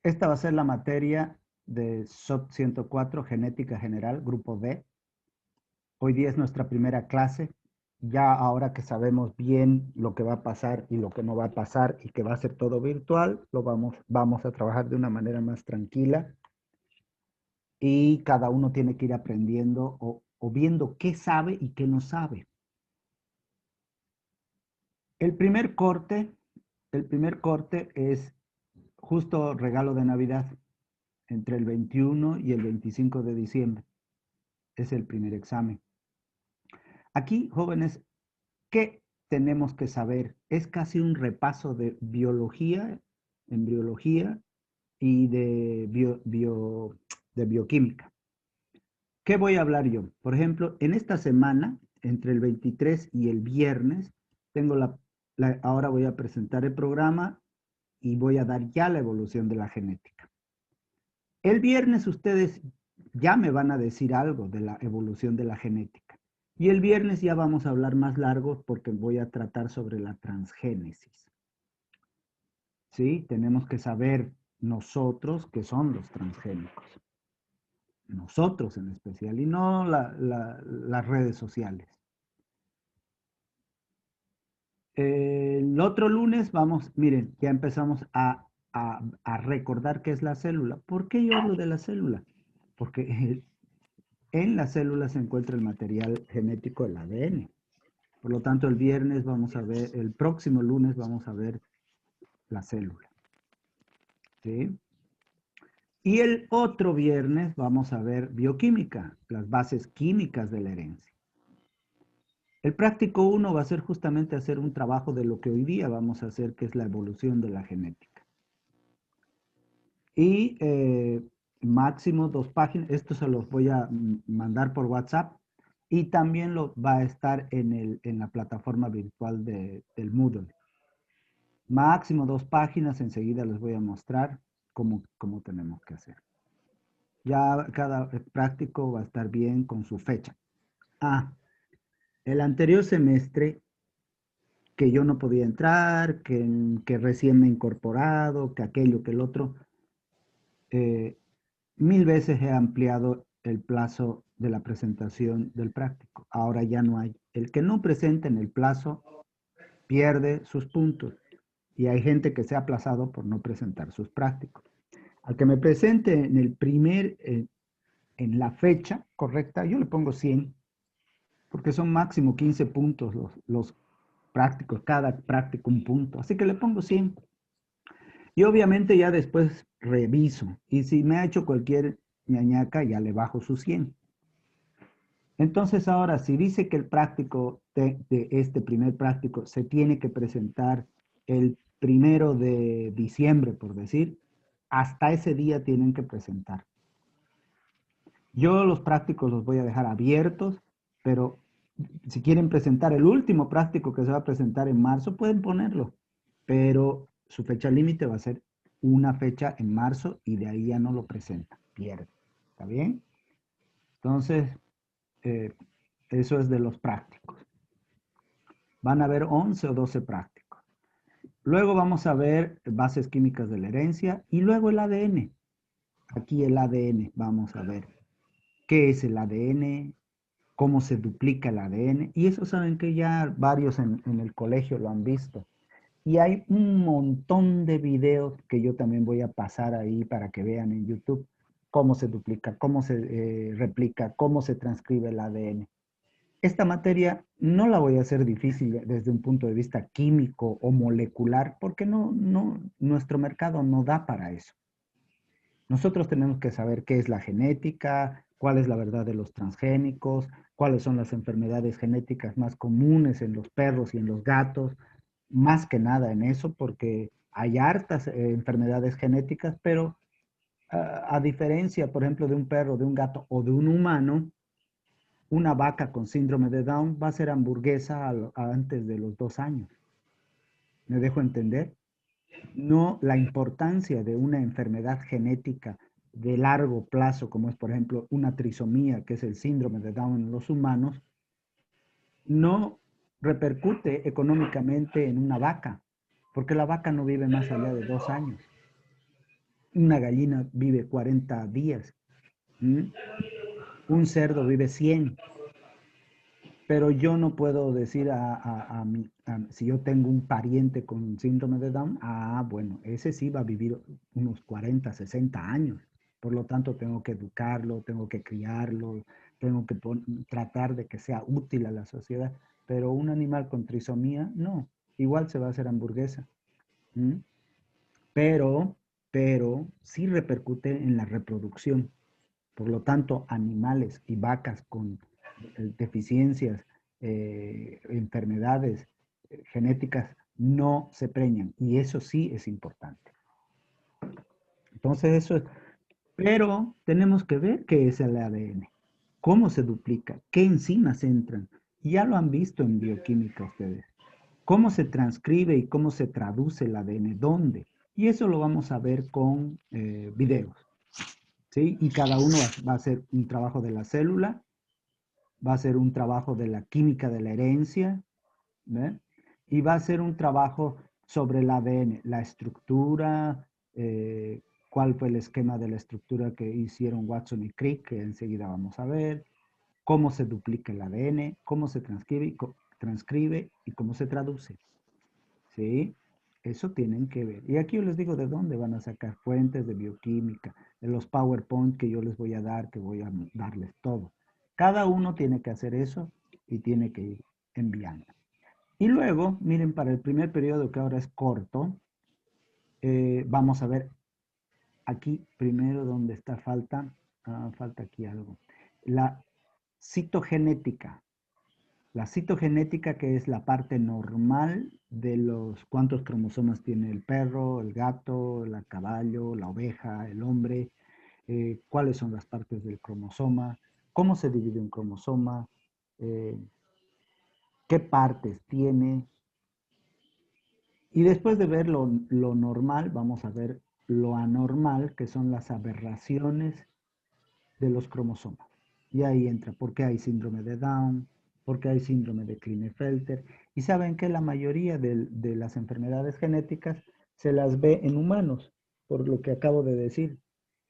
Esta va a ser la materia de SOT 104, Genética General, Grupo B. Hoy día es nuestra primera clase. Ya ahora que sabemos bien lo que va a pasar y lo que no va a pasar y que va a ser todo virtual, vamos a trabajar de una manera más tranquila y cada uno tiene que ir aprendiendo o viendo qué sabe y qué no sabe. El primer corte, el primer corte es justo regalo de Navidad, entre el 21 y el 25 de diciembre. Es el primer examen. Aquí, jóvenes, ¿qué tenemos que saber? Es casi un repaso de biología, embriología y de bioquímica. ¿Qué voy a hablar yo? Por ejemplo, en esta semana, entre el 23 y el viernes, tengo ahora voy a presentar el programa y voy a dar ya la evolución de la genética. El viernes ustedes ya me van a decir algo de la evolución de la genética. Y el viernes ya vamos a hablar más largo porque voy a tratar sobre la transgénesis. ¿Sí? Tenemos que saber nosotros qué son los transgénicos. Nosotros en especial y no las redes sociales. El otro lunes miren, ya empezamos a recordar qué es la célula. ¿Por qué yo hablo de la célula? Porque en la célula se encuentra el material genético del ADN. Por lo tanto, el viernes vamos a ver, el próximo lunes vamos a ver la célula. ¿Sí? Y el otro viernes vamos a ver bioquímica, las bases químicas de la herencia. El práctico 1 va a ser justamente hacer un trabajo de lo que hoy día vamos a hacer, que es la evolución de la genética. Y máximo 2 páginas, esto se los voy a mandar por WhatsApp y también va a estar en la plataforma virtual del Moodle. Máximo 2 páginas, enseguida les voy a mostrar cómo tenemos que hacer. Ya cada práctico va a estar bien con su fecha. El anterior semestre que yo no podía entrar, que recién me he incorporado, que aquello, que el otro, eh, 1000 veces he ampliado el plazo de la presentación del práctico. Ahora ya no hay. El que no presente en el plazo pierde sus puntos. Y hay gente que se ha aplazado por no presentar sus prácticos. Al que me presente en la fecha correcta, yo le pongo 100, porque son máximo 15 puntos los prácticos, cada práctico un punto. Así que le pongo 100. Y obviamente ya después reviso. Y si me ha hecho cualquier ñañaca, ya le bajo su 100. Entonces ahora, si dice que el práctico de este primer práctico se tiene que presentar el 1 de diciembre, por decir, hasta ese día tienen que presentar. Yo los prácticos los voy a dejar abiertos, pero si quieren presentar el último práctico que se va a presentar en marzo, pueden ponerlo, pero su fecha límite va a ser una fecha en marzo y de ahí ya no lo presenta, pierde. ¿Está bien? Entonces, eh, eso es de los prácticos. Van a haber 11 o 12 prácticos. Luego vamos a ver bases químicas de la herencia y luego el ADN. Aquí el ADN, vamos a ver qué es el ADN, cómo se duplica el ADN. Y eso saben que ya varios en el colegio lo han visto. Y hay un montón de videos que yo también voy a pasar ahí para que vean en YouTube cómo se duplica, cómo se replica, cómo se transcribe el ADN. Esta materia no la voy a hacer difícil desde un punto de vista químico o molecular, porque nuestro mercado no da para eso. Nosotros tenemos que saber qué es la genética, cuál es la verdad de los transgénicos, cuáles son las enfermedades genéticas más comunes en los perros y en los gatos, más que nada en eso, porque hay hartas enfermedades genéticas, pero a diferencia, por ejemplo, de un perro, de un gato o de un humano, una vaca con síndrome de Down va a ser hamburguesa antes de los 2 años. ¿Me dejo entender? No la importancia de una enfermedad genética de largo plazo, como es, por ejemplo, una trisomía, que es el síndrome de Down en los humanos, no repercute económicamente en una vaca, porque la vaca no vive más allá de 2 años. Una gallina vive 40 días. ¿Mm? Un cerdo vive 100. Pero yo no puedo decir si yo tengo un pariente con síndrome de Down, bueno, ese sí va a vivir unos 40, 60 años. Por lo tanto, tengo que educarlo, tengo que criarlo, tengo que tratar de que sea útil a la sociedad. Pero un animal con trisomía, no. Igual se va a hacer hamburguesa. ¿Mm? Pero, pero sí repercute en la reproducción. Por lo tanto, animales y vacas con deficiencias, enfermedades genéticas no se preñan. Y eso sí es importante. Entonces, eso es. Pero tenemos que ver qué es el ADN, cómo se duplica, qué enzimas entran. Y ya lo han visto en bioquímica ustedes. Cómo se transcribe y cómo se traduce el ADN, dónde. Y eso lo vamos a ver con videos. ¿Sí? Y cada uno va a hacer un trabajo de la célula, va a ser un trabajo de la química de la herencia, ¿ve? Y va a ser un trabajo sobre el ADN, la estructura, cuál fue el esquema de la estructura que hicieron Watson y Crick, que enseguida vamos a ver, cómo se duplica el ADN, cómo se transcribe y cómo se traduce. ¿Sí? Eso tienen que ver. Y aquí yo les digo de dónde van a sacar fuentes de bioquímica, de los PowerPoint que yo les voy a dar, que voy a darles todo. Cada uno tiene que hacer eso y tiene que ir enviando. Y luego, miren, para el primer periodo que ahora es corto, vamos a ver aquí primero donde está falta aquí algo. La citogenética. La citogenética, que es la parte normal de los cuántos cromosomas tiene el perro, el gato, el caballo, la oveja, el hombre, cuáles son las partes del cromosoma, cómo se divide un cromosoma, eh, qué partes tiene. Y después de ver lo normal, vamos a ver lo anormal, que son las aberraciones de los cromosomas. Y ahí entra por qué hay síndrome de Down, por qué hay síndrome de Klinefelter. Y saben que la mayoría de las enfermedades genéticas se las ve en humanos, por lo que acabo de decir.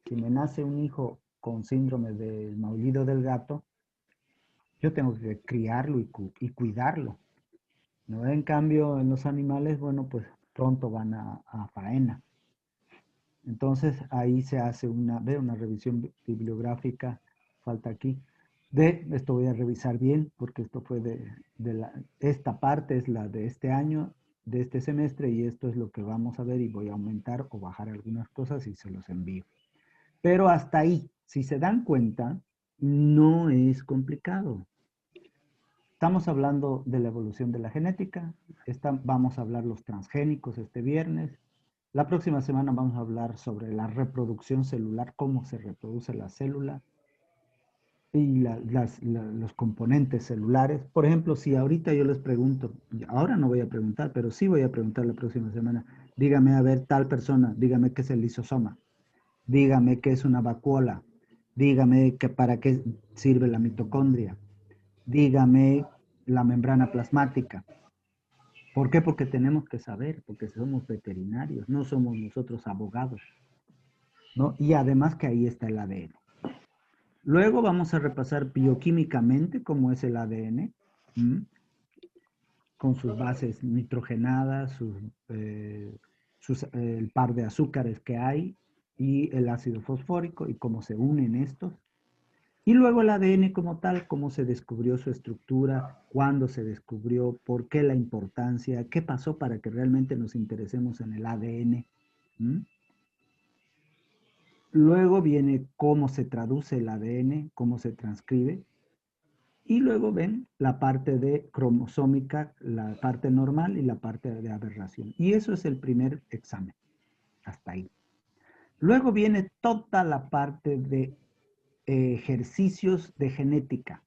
Si me nace un hijo con síndrome del maullido del gato, yo tengo que criarlo y cuidarlo. ¿No? En cambio, en los animales, bueno, pues pronto van a faena. Entonces ahí se hace una revisión bibliográfica, falta aquí. Esto voy a revisar bien, porque esto fue esta parte es la de este año, de este semestre, y esto es lo que vamos a ver y voy a aumentar o bajar algunas cosas y se los envío. Pero hasta ahí, si se dan cuenta, no es complicado. Estamos hablando de la evolución de la genética, vamos a hablar los transgénicos este viernes. La próxima semana vamos a hablar sobre la reproducción celular, cómo se reproduce la célula y los componentes celulares. Por ejemplo, si ahorita yo les pregunto, ahora no voy a preguntar, pero sí voy a preguntar la próxima semana, dígame a ver tal persona, dígame qué es el lisosoma, dígame qué es una vacuola, dígame para qué sirve la mitocondria, dígame la membrana plasmática. ¿Por qué? Porque tenemos que saber, porque somos veterinarios, no somos nosotros abogados, ¿no? Y además que ahí está el ADN. Luego vamos a repasar bioquímicamente cómo es el ADN, ¿m? Con sus bases nitrogenadas, el par de azúcares que hay y el ácido fosfórico y cómo se unen estos. Y luego el ADN como tal, cómo se descubrió su estructura, cuándo se descubrió, por qué la importancia, qué pasó para que realmente nos interesemos en el ADN. ¿Mm? Luego viene cómo se traduce el ADN, cómo se transcribe. Y luego ven la parte de cromosómica, la parte normal y la parte de aberración. Y eso es el primer examen. Hasta ahí. Luego viene toda la parte de ejercicios de genética,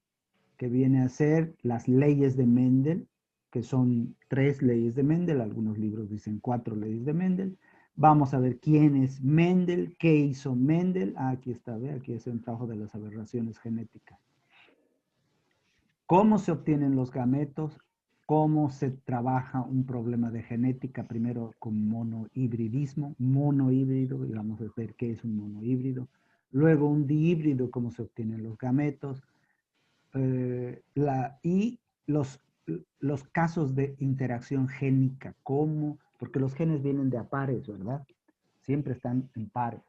que viene a ser las leyes de Mendel, que son 3 leyes de Mendel, algunos libros dicen 4 leyes de Mendel. Vamos a ver quién es Mendel, qué hizo Mendel. Aquí está, ve, aquí es el trabajo de las aberraciones genéticas. ¿Cómo se obtienen los gametos? cómo se trabaja un problema de genética, primero con monohibridismo, monohíbrido, y vamos a ver qué es un monohíbrido. Luego un dihíbrido, cómo se obtienen los gametos. Y los casos de interacción génica, cómo, porque los genes vienen de a pares, ¿verdad? Siempre están en pares.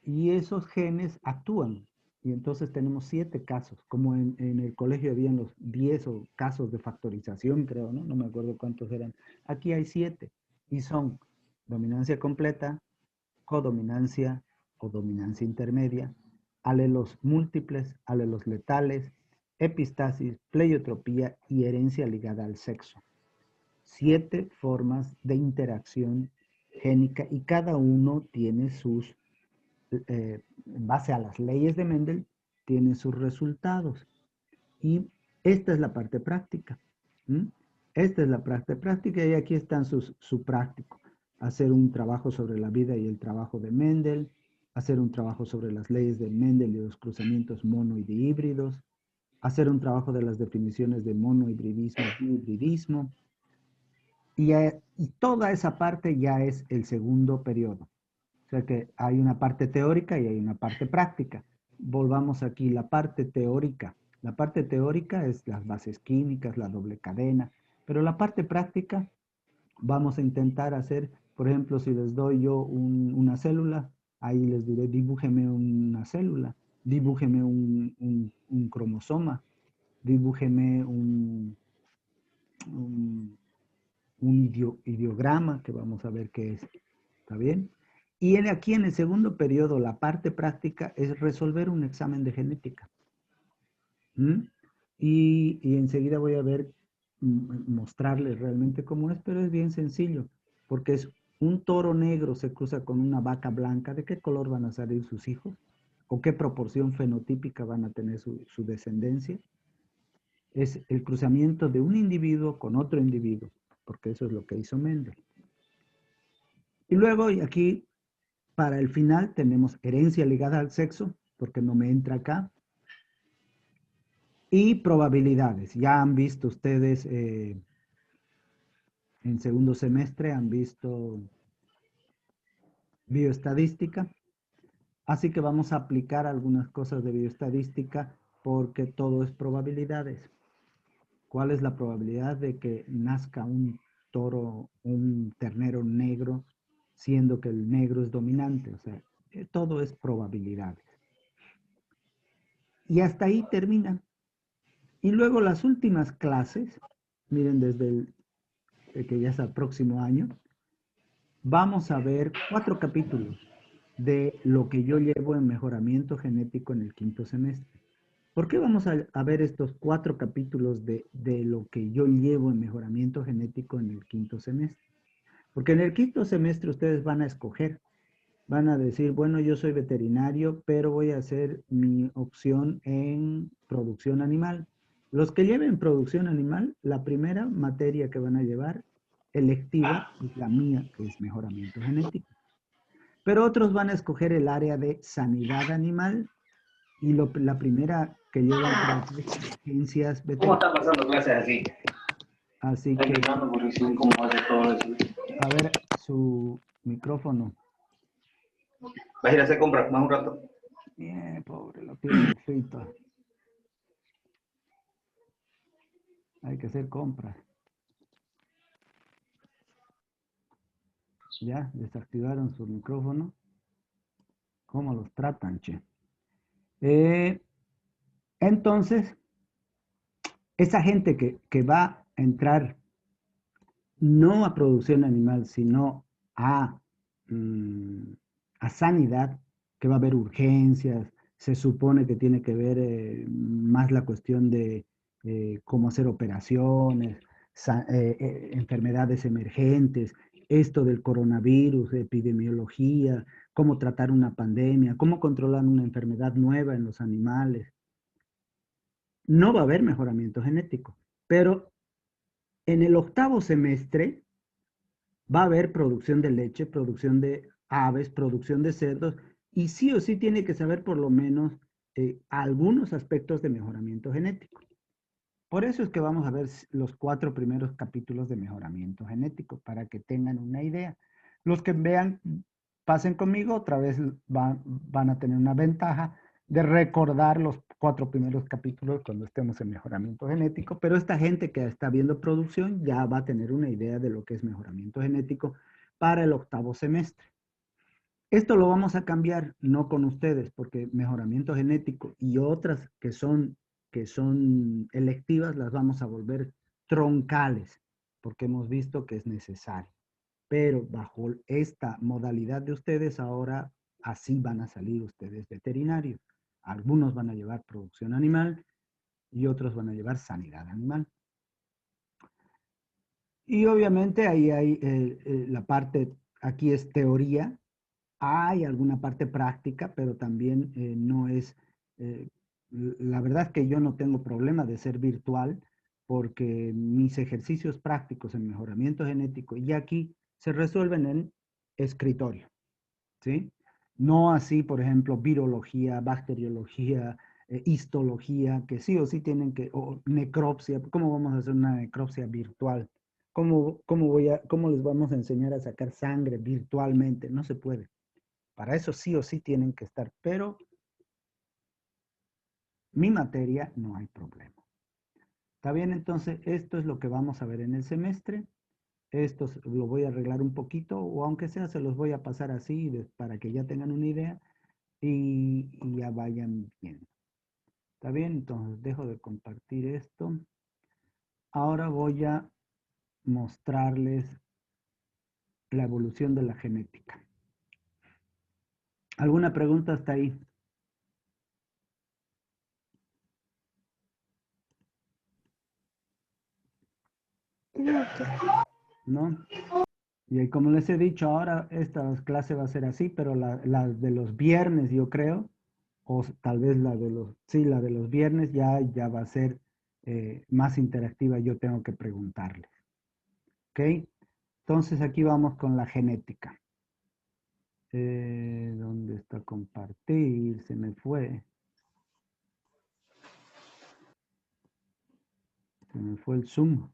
Y esos genes actúan. Y entonces tenemos 7 casos, como en el colegio habían los 10 casos de factorización, creo, ¿no? No me acuerdo cuántos eran. Aquí hay 7 y son dominancia completa, codominancia o dominancia intermedia, alelos múltiples, alelos letales, epistasis, pleiotropía y herencia ligada al sexo. 7 formas de interacción génica y cada uno tiene sus en base a las leyes de Mendel, tiene sus resultados. Y esta es la parte práctica. ¿Mm? Esta es la parte práctica y aquí están su práctico. Hacer un trabajo sobre la vida y el trabajo de Mendel, hacer un trabajo sobre las leyes de Mendel y los cruzamientos mono y dihíbridos, hacer un trabajo de las definiciones de monohibridismo y dihibridismo. Y toda esa parte ya es el segundo periodo. O sea que hay una parte teórica y hay una parte práctica. Volvamos aquí, la parte teórica. La parte teórica es las bases químicas, la doble cadena, pero la parte práctica vamos a intentar hacer, por ejemplo, si les doy yo una célula, ahí les diré, dibújeme una célula, dibújeme un cromosoma, dibújeme un ideograma, que vamos a ver qué es. ¿Está bien? Y aquí en el segundo periodo, la parte práctica es resolver un examen de genética. ¿Mm? Y enseguida voy a ver, mostrarles realmente cómo es, pero es bien sencillo, porque es un toro negro se cruza con una vaca blanca. ¿De qué color van a salir sus hijos? ¿O qué proporción fenotípica van a tener su descendencia? Es el cruzamiento de un individuo con otro individuo, porque eso es lo que hizo Mendel. Y luego, y aquí para el final tenemos herencia ligada al sexo, porque no me entra acá. Y probabilidades. Ya han visto ustedes en segundo semestre, han visto bioestadística. Así que vamos a aplicar algunas cosas de bioestadística porque todo es probabilidades. ¿Cuál es la probabilidad de que nazca un toro, un ternero negro, siendo que el negro es dominante? O sea, todo es probabilidades. Y hasta ahí termina. Y luego las últimas clases, miren, desde el que ya es el próximo año, vamos a ver 4 capítulos de lo que yo llevo en mejoramiento genético en el quinto semestre. ¿Por qué vamos a ver estos 4 capítulos de lo que yo llevo en mejoramiento genético en el quinto semestre? Porque en el quinto semestre ustedes van a escoger, van a decir, bueno, yo soy veterinario, pero voy a hacer mi opción en producción animal. Los que lleven producción animal, la primera materia que van a llevar electiva es la mía, que es mejoramiento genético. Pero otros van a escoger el área de sanidad animal y la primera que llevan es ciencias ¿Cómo veterinarias. está pasando clases así? Así Está que, explicando por recién cómo hace todo eso. a ver, su micrófono. ¿Vas a ir a hacer compras más un rato? Bien, pobre, lo tiene frito. Hay que hacer compras. Ya, desactivaron su micrófono. ¿Cómo los tratan, che? Entonces, esa gente que va a entrar no a producción animal, sino a, mm, a sanidad, que va a haber urgencias, se supone que tiene que ver más la cuestión de cómo hacer operaciones, enfermedades emergentes, esto del coronavirus, epidemiología, cómo tratar una pandemia, cómo controlar una enfermedad nueva en los animales. No va a haber mejoramiento genético, pero en el octavo semestre va a haber producción de leche, producción de aves, producción de cerdos, y sí o sí tiene que saber por lo menos algunos aspectos de mejoramiento genético. Por eso es que vamos a ver los 4 primeros capítulos de mejoramiento genético, para que tengan una idea. Los que vean, pasen conmigo, otra vez van a tener una ventaja de recordar los 4 primeros capítulos cuando estemos en mejoramiento genético, pero esta gente que está viendo producción ya va a tener una idea de lo que es mejoramiento genético para el 8º semestre. Esto lo vamos a cambiar, no con ustedes, porque mejoramiento genético y otras que son electivas las vamos a volver troncales, porque hemos visto que es necesario. Pero bajo esta modalidad de ustedes, ahora así van a salir ustedes veterinarios. Algunos van a llevar producción animal y otros van a llevar sanidad animal. Y obviamente ahí hay la parte, aquí es teoría, hay alguna parte práctica, pero también no es, la verdad es que yo no tengo problema de ser virtual porque mis ejercicios prácticos en mejoramiento genético y aquí se resuelven en escritorio, ¿sí? No así, por ejemplo, virología, bacteriología, histología, que sí o sí tienen que, o necropsia. ¿Cómo vamos a hacer una necropsia virtual? ¿Cómo les vamos a enseñar a sacar sangre virtualmente? No se puede. Para eso sí o sí tienen que estar, pero mi materia no hay problema. ¿Está bien? Entonces, esto es lo que vamos a ver en el semestre. Esto lo voy a arreglar un poquito, o aunque sea, se los voy a pasar así para que ya tengan una idea y ya vayan viendo. ¿Está bien? Entonces, dejo de compartir esto. Ahora voy a mostrarles la evolución de la genética. ¿Alguna pregunta hasta ahí? ¿No? Y como les he dicho ahora, esta clase va a ser así, pero la de los viernes, yo creo, o tal vez la de los viernes ya va a ser más interactiva, yo tengo que preguntarles. ¿Ok? Entonces aquí vamos con la genética. ¿Dónde está compartir? Se me fue. Se me fue el Zoom.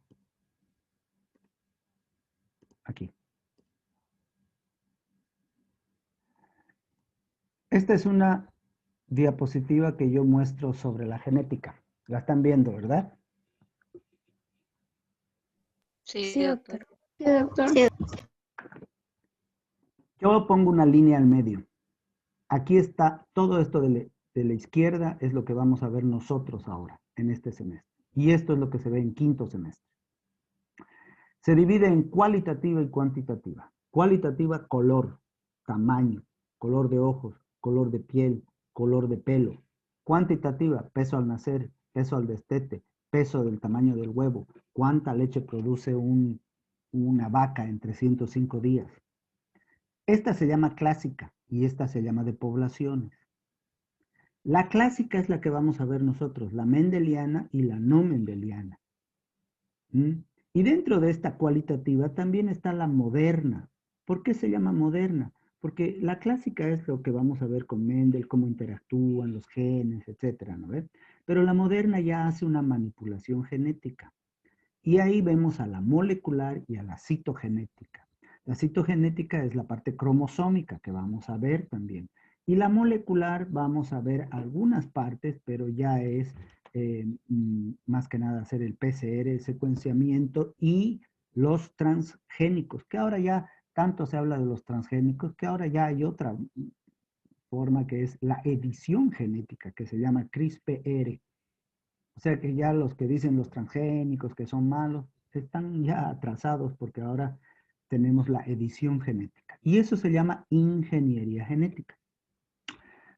Aquí. Esta es una diapositiva que yo muestro sobre la genética. La están viendo, ¿verdad? Sí, doctor. Sí, doctor. Sí. Yo pongo una línea al medio. Aquí está todo esto de la izquierda, es lo que vamos a ver nosotros ahora, en este semestre. Y esto es lo que se ve en 5º semestre. Se divide en cualitativa y cuantitativa. Cualitativa, color, tamaño, color de ojos, color de piel, color de pelo. Cuantitativa, peso al nacer, peso al destete, peso del tamaño del huevo, cuánta leche produce una vaca en 305 días. Esta se llama clásica y esta se llama de poblaciones. La clásica es la que vamos a ver nosotros, la mendeliana y la no mendeliana. Y dentro de esta cualitativa también está la moderna. ¿Por qué se llama moderna? Porque la clásica es lo que vamos a ver con Mendel, cómo interactúan los genes, etcétera, ¿no ves? Pero la moderna ya hace una manipulación genética. Y ahí vemos a la molecular y a la citogenética. La citogenética es la parte cromosómica que vamos a ver también. Y la molecular vamos a ver algunas partes, pero ya es más que nada hacer el PCR, el secuenciamiento y los transgénicos, que ahora ya tanto se habla de los transgénicos, que ahora ya hay otra forma que es la edición genética, que se llama CRISPR. O sea que ya los que dicen los transgénicos que son malos, están ya atrasados porque ahora tenemos la edición genética. Y eso se llama ingeniería genética.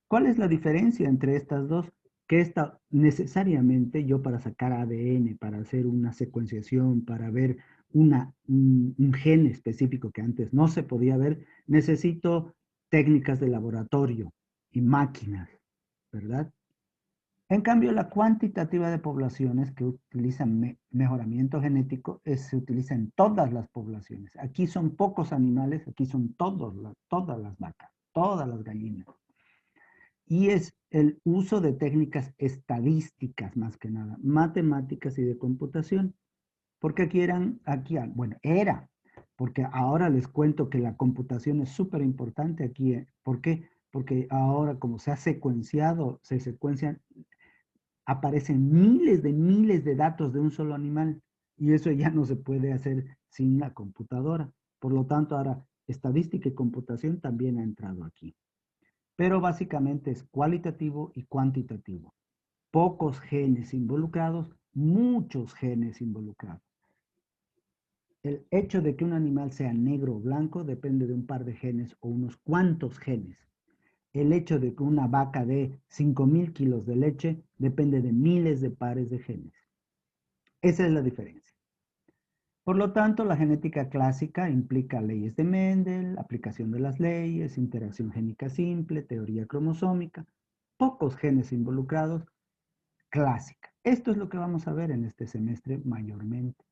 ¿Cuál es la diferencia entre estas dos? Que esta necesariamente yo para sacar ADN, para hacer una secuenciación, para ver un gen específico que antes no se podía ver, necesito técnicas de laboratorio y máquinas, ¿verdad? En cambio, la cuantitativa de poblaciones que utilizan mejoramiento genético se utiliza en todas las poblaciones. Aquí son pocos animales, aquí son todas las vacas, todas las gallinas. Y es el uso de técnicas estadísticas más que nada, matemáticas y de computación. Porque era, porque ahora les cuento que la computación es súper importante aquí. ¿Por qué? Porque ahora como se ha secuenciado, se secuencian, aparecen miles de datos de un solo animal y eso ya no se puede hacer sin la computadora. Por lo tanto, ahora estadística y computación también ha entrado aquí. Pero básicamente es cualitativo y cuantitativo. Pocos genes involucrados, muchos genes involucrados. El hecho de que un animal sea negro o blanco depende de un par de genes o unos cuantos genes. El hecho de que una vaca dé 5.000 kilos de leche depende de miles de pares de genes. Esa es la diferencia. Por lo tanto, la genética clásica implica leyes de Mendel, aplicación de las leyes, interacción génica simple, teoría cromosómica, pocos genes involucrados, clásica. Esto es lo que vamos a ver en este semestre mayormente.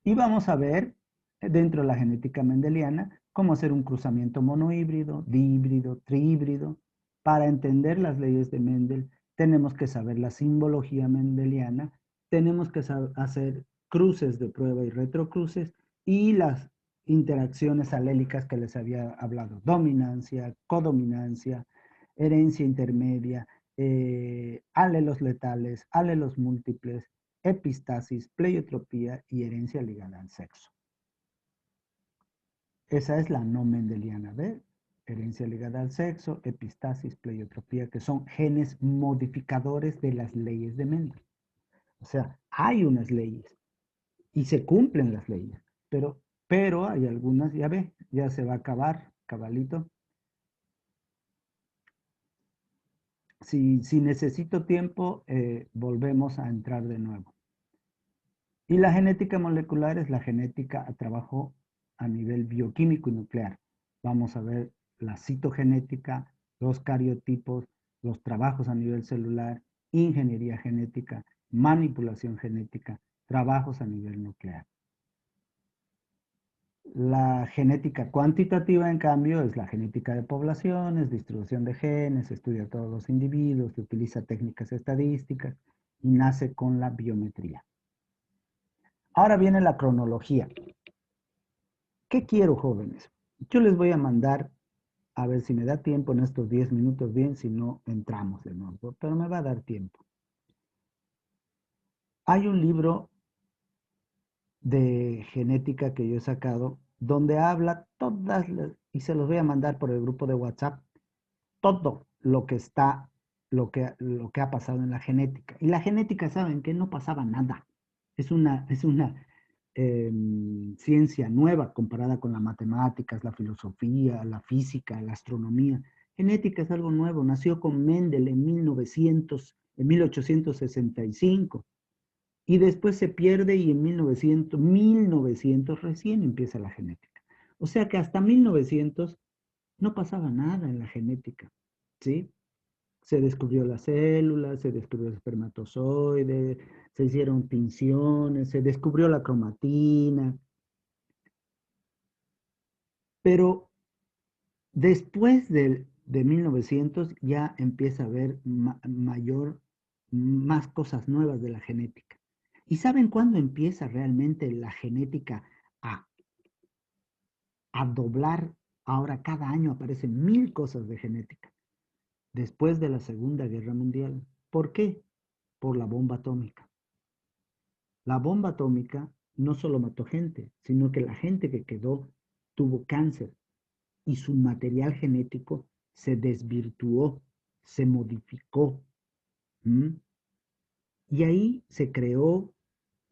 Y vamos a ver dentro de la genética mendeliana cómo hacer un cruzamiento monohíbrido, dihíbrido, trihíbrido. Para entender las leyes de Mendel tenemos que saber la simbología mendeliana, tenemos que hacer cruces de prueba y retrocruces y las interacciones alélicas que les había hablado, dominancia, codominancia, herencia intermedia, alelos letales, alelos múltiples, epistasis, pleiotropía y herencia ligada al sexo. Esa es la no mendeliana, ¿ves? Herencia ligada al sexo, epistasis, pleiotropía, que son genes modificadores de las leyes de Mendel. O sea, hay unas leyes y se cumplen las leyes, pero hay algunas, ya ve, ya se va a acabar, cabalito. Si necesito tiempo, volvemos a entrar de nuevo. Y la genética molecular es la genética a trabajo a nivel bioquímico y nuclear. Vamos a ver la citogenética, los cariotipos, los trabajos a nivel celular, ingeniería genética, manipulación genética, trabajos a nivel nuclear. La genética cuantitativa, en cambio, es la genética de poblaciones, distribución de genes, estudia a todos los individuos, utiliza técnicas estadísticas y nace con la biometría. Ahora viene la cronología. ¿Qué quiero, jóvenes? Yo les voy a mandar, a ver si me da tiempo en estos 10 minutos bien, si no entramos de nuevo, pero me va a dar tiempo. Hay un libro de genética que yo he sacado donde habla y se los voy a mandar por el grupo de WhatsApp, todo lo que está, lo que ha pasado en la genética. Y la genética, ¿saben que no pasaba nada? Es una ciencia nueva comparada con las matemáticas, la filosofía, la física, la astronomía. Genética es algo nuevo, nació con Mendel en 1865 y después se pierde y en 1900 recién empieza la genética. O sea que hasta 1900 no pasaba nada en la genética, ¿sí? Se descubrió la célula, se descubrió el espermatozoide, se hicieron tinciones, se descubrió la cromatina, pero después de 1900 ya empieza a haber más cosas nuevas de la genética. ¿Y saben cuándo empieza realmente la genética a, a doblar? Ahora cada año aparecen 1000 cosas de genética. Después de la Segunda Guerra Mundial. ¿Por qué? Por la bomba atómica. La bomba atómica no solo mató gente, sino que la gente que quedó tuvo cáncer y su material genético se desvirtuó, se modificó. ¿Mm? Y ahí se creó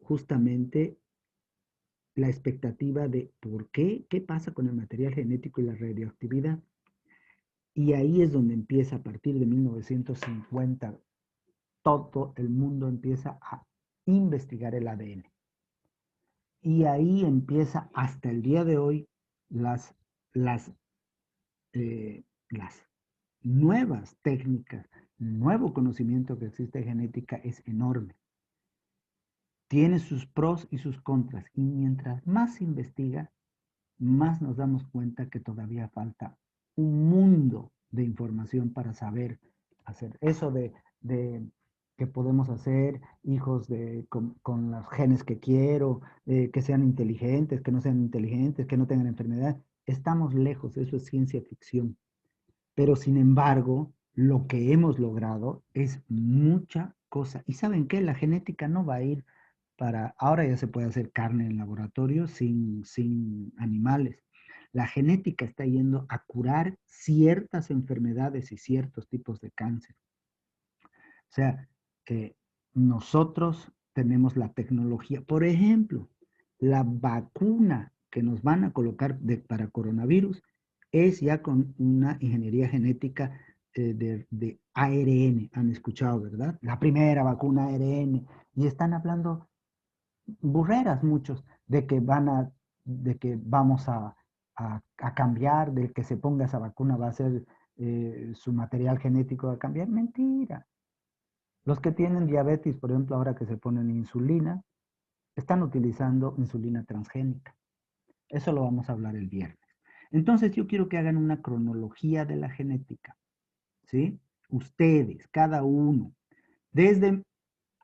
justamente la expectativa de qué pasa con el material genético y la radioactividad. Y ahí es donde empieza a partir de 1950 todo el mundo empieza a investigar el ADN. Y ahí empieza hasta el día de hoy las, las, las nuevas técnicas, nuevo conocimiento que existe en genética es enorme. Tiene sus pros y sus contras. Y mientras más se investiga, más nos damos cuenta que todavía falta un mundo de información para saber hacer eso de que podemos hacer hijos con los genes que quiero, que sean inteligentes, que no sean inteligentes, que no tengan enfermedad. Estamos lejos, eso es ciencia ficción. Pero sin embargo, lo que hemos logrado es mucha cosa. ¿Y saben qué? La genética no va a ir ahora ya se puede hacer carne en laboratorio sin animales. La genética está yendo a curar ciertas enfermedades y ciertos tipos de cáncer. O sea, nosotros tenemos la tecnología. Por ejemplo, la vacuna que nos van a colocar para coronavirus es ya con una ingeniería genética de ARN. Han escuchado, ¿verdad? La primera vacuna ARN. Y están hablando burreras muchos de que vamos a cambiar, de que se ponga esa vacuna va a ser su material genético a cambiar. Mentira. Los que tienen diabetes, por ejemplo, ahora que se ponen insulina, están utilizando insulina transgénica. Eso lo vamos a hablar el viernes. Entonces yo quiero que hagan una cronología de la genética, ¿sí? Ustedes, cada uno, desde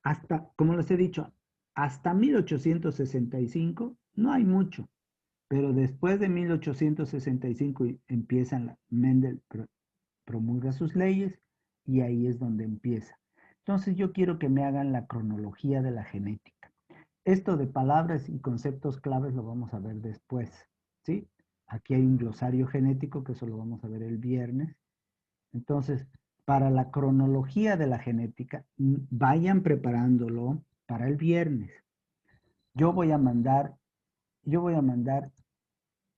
hasta, como les he dicho, hasta 1865 no hay mucho, pero después de 1865 empiezan, Mendel promulga sus leyes y ahí es donde empieza. Entonces yo quiero que me hagan la cronología de la genética. Esto de palabras y conceptos claves lo vamos a ver después, ¿sí? Aquí hay un glosario genético que eso lo vamos a ver el viernes. Entonces, para la cronología de la genética, vayan preparándolo para el viernes. Yo voy a mandar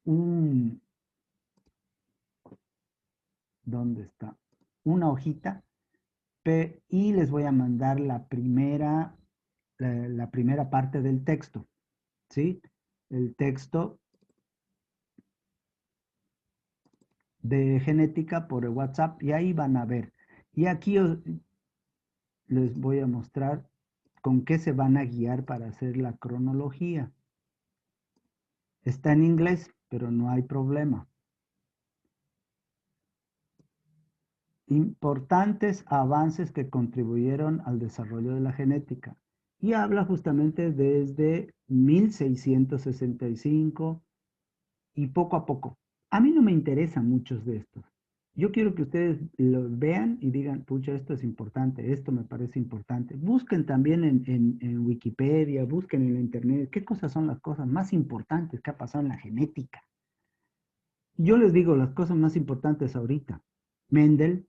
un, ¿dónde está? Una hojita y les voy a mandar la primera parte del texto, ¿sí? El texto de genética por el WhatsApp y ahí van a ver. Y aquí les voy a mostrar con qué se van a guiar para hacer la cronología. Está en inglés, pero no hay problema. Importantes avances que contribuyeron al desarrollo de la genética. Y habla justamente desde 1665 y poco a poco. A mí no me interesan muchos de estos. Yo quiero que ustedes los vean y digan, pucha, esto es importante, esto me parece importante. Busquen también en Wikipedia, busquen en la internet, qué cosas son las cosas más importantes que ha pasado en la genética. Yo les digo las cosas más importantes ahorita. Mendel,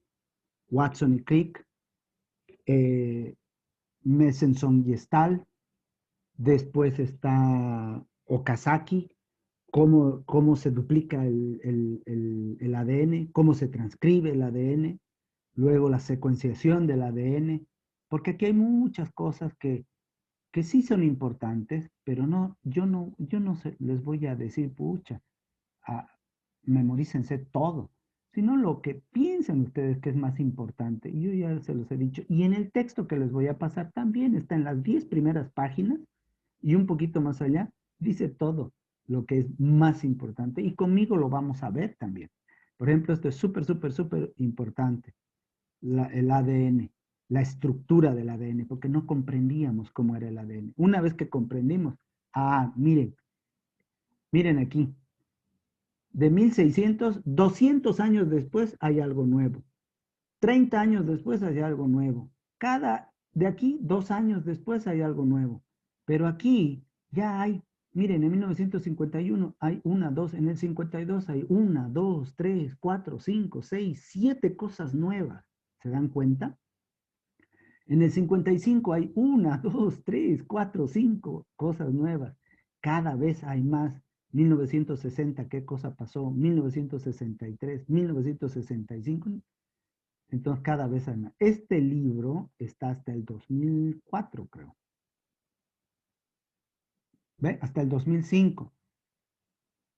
Watson y Crick, Mesenson y Stahl, después está Okazaki, cómo se duplica el ADN, cómo se transcribe el ADN, luego la secuenciación del ADN, porque aquí hay muchas cosas que sí son importantes, pero yo no les voy a decir, pucha, memorícense todo, sino lo que piensan ustedes que es más importante. Yo ya se los he dicho. Y en el texto que les voy a pasar también está en las 10 primeras páginas y un poquito más allá, dice todo lo que es más importante. Y conmigo lo vamos a ver también. Por ejemplo, esto es súper, súper, súper importante. El ADN, la estructura del ADN, porque no comprendíamos cómo era el ADN. Una vez que comprendimos, miren aquí, de 1600, 200 años después hay algo nuevo. 30 años después hay algo nuevo. De aquí, 2 años después hay algo nuevo. Pero aquí ya hay, miren, en 1951 hay una, dos, en el 52 hay una, dos, tres, cuatro, cinco, seis, siete cosas nuevas. ¿Se dan cuenta? En el 55 hay una, dos, tres, cuatro, cinco cosas nuevas. Cada vez hay más. 1960, ¿qué cosa pasó? 1963, 1965. Entonces, cada vez hay más. Este libro está hasta el 2004, creo. ¿Ve? Hasta el 2005.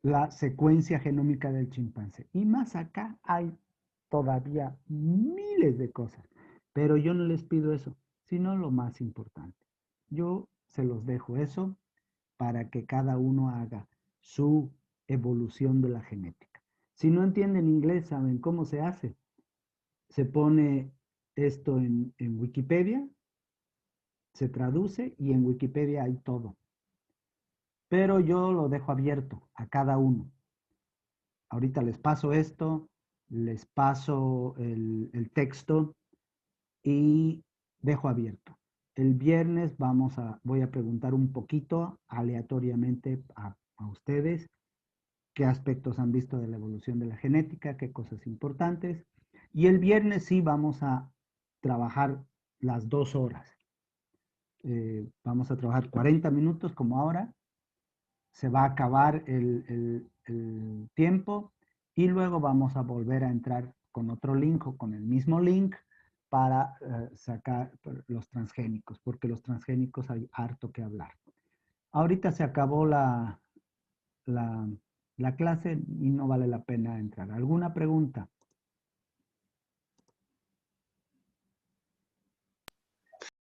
La secuencia genómica del chimpancé. Y más acá hay todavía miles de cosas. Pero yo no les pido eso, sino lo más importante. Yo se los dejo eso para que cada uno haga su evolución de la genética. Si no entienden inglés, ¿saben cómo se hace? se pone esto en Wikipedia, se traduce y en Wikipedia hay todo. Pero yo lo dejo abierto a cada uno. Ahorita les paso esto, les paso el texto y dejo abierto. El viernes voy a preguntar un poquito aleatoriamente a ustedes qué aspectos han visto de la evolución de la genética, qué cosas importantes. Y el viernes sí vamos a trabajar las 2 horas. Vamos a trabajar 40 minutos como ahora. Se va a acabar el tiempo y luego vamos a volver a entrar con otro link o con el mismo link para sacar los transgénicos, porque los transgénicos hay harto que hablar. Ahorita se acabó la clase y no vale la pena entrar. ¿Alguna pregunta?